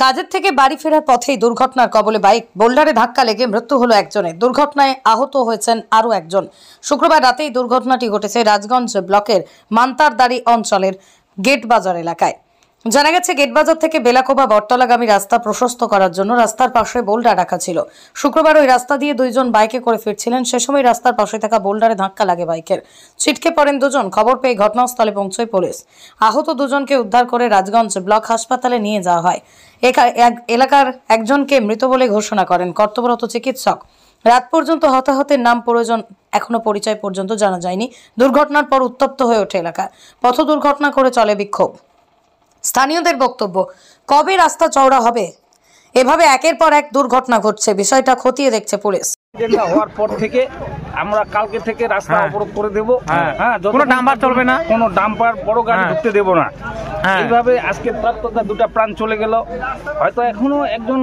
কাজের থেকে বাড়ি ফেরার পথেই দুর্ঘটনার কবলে বাইক, বোল্ডারে ধাক্কা লেগে মৃত্যু হলো একজনের। দুর্ঘটনায় আহত হয়েছেন আরও একজন। শুক্রবার রাতেই দুর্ঘটনাটি ঘটেছে রাজগঞ্জ ব্লকের মান্তারদারি অঞ্চলের গেটবাজার এলাকায়। জানা গেছে, গেটবাজার থেকে বেলাকোবা বটতলাগামী রাস্তা প্রশস্ত করার জন্য রাস্তার পাশে বোল্ডার রাখা ছিল। শুক্রবার ওই রাস্তা দিয়ে দুইজন বাইকে করে ফিরছিলেন। সে সময় রাস্তার পাশে থাকা বোল্ডারে ধাক্কা লাগে বাইকের। ছিটকে পড়েন দুজন। খবর পেয়ে ঘটনাস্থলে পৌঁছয় পুলিশ। আহত দুজনকে উদ্ধার করে রাজগঞ্জ ব্লক হাসপাতালে নিয়ে যাওয়া হয়। এলাকার একজনকে মৃত বলে ঘোষণা করেন কর্তব্যরত চিকিৎসক। রাত পর্যন্ত হতাহতের নাম প্রয়োজন এখনো পরিচয় পর্যন্ত জানা যায়নি। দুর্ঘটনার পর উত্তপ্ত হয়ে ওঠে এলাকা। পথ দুর্ঘটনা করে চলে বিক্ষোভ। স্থানীয়দের বক্তব্য, কবে রাস্তা চওড়া হবে? এভাবে একের পর এক দুর্ঘটনা ঘটছে। বিষয়টা খতিয়ে দেখছে পুলিশ। হওয়ার পর থেকে আমরা কালকে থেকে রাস্তা অবরোধ করে দেবো। কোনো ডাম্পার চলবে না, কোনো ডাম্পার বড় গাড়ি ঢুকতে দেবো না। এইভাবে আজকে দুটা প্রাণ চলে গেল। হয়তো এখনো একজন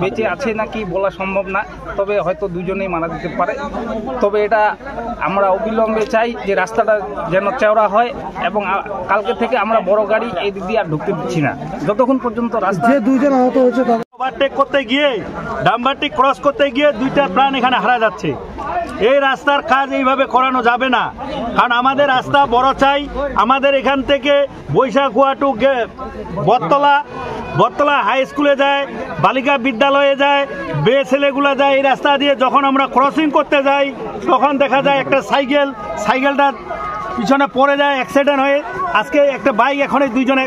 বেঁচে আছে নাকি বলা সম্ভব না, তবে হয়তো দুজনেই মারা যেতে পারে। তবে এটা আমরা অবিলম্বে চাই যে রাস্তাটা যেন চওড়া হয়, এবং কালকে থেকে আমরা বড় গাড়ি এই দিক দিয়ে আর ঢুকতে দিচ্ছি না যতক্ষণ পর্যন্ত রাস্তা। দুইজন আহত হয়েছে, ওভারটেক করতে গিয়ে ডাম্পারটি ক্রস করতে গিয়ে দুইটা প্রাণ এখানে হারা যাচ্ছে। এই রাস্তার কাজ এইভাবে করানো যাবে না, কারণ আমাদের রাস্তা বড় চাই। আমাদের এখান থেকে বৈশাখুয়া টু বটতলা হাই স্কুলে যায়, বালিকা বিদ্যালয়ে যায়, বে ছেলেগুলো যায়। এই রাস্তা দিয়ে যখন আমরা ক্রসিং করতে যাই তখন দেখা যায় একটা সাইকেলটা পিছনে পড়ে যায়, অ্যাক্সিডেন্ট হয়ে। আজকে একটা বাইক, এখন এই দুইজনে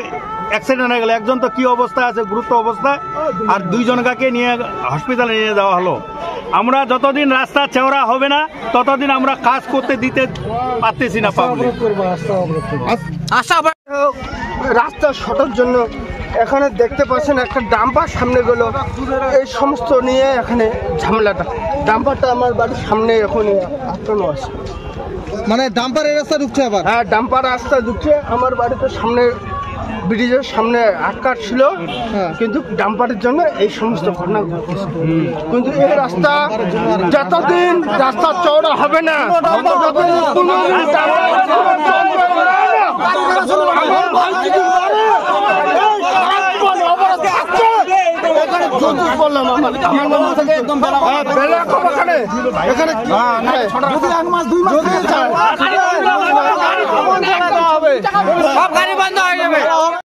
অ্যাক্সিডেন্ট হয়ে গেল। একজন তো কি অবস্থা আছে, গুরুত্ব অবস্থায়, আর দুইজনকে নিয়ে হসপিটালে নিয়ে যাওয়া হলো। আমরা যতদিন রাস্তা চওড়া হবে না ততদিন আমরা কাজ করতে দিতে পারতেছি না। রাস্তা শর্টের জন্য এখানে দেখতে পাচ্ছেন একটা ডাম্পার সামনে গেল, এই সমস্ত নিয়ে এখানে ঝামেলাটা। ডাম্পারটা আমার বাড়ির সামনে এখন আটকানো আছে। মানে ডাম্পারের রাস্তা ঢুকছে আবার? হ্যাঁ, ডাম্পার রাস্তা ঢুকছে আমার বাড়িতে সামনে, ব্রিজের সামনে আটকা ছিল, কিন্তু ডাম্পারের জন্য এই সমস্ত ঘটনা ঘটছে। কিন্তু এই রাস্তা যতদিন রাস্তা চওড়া হবে না সব গাড়ি বন্ধ হয়ে যাবে।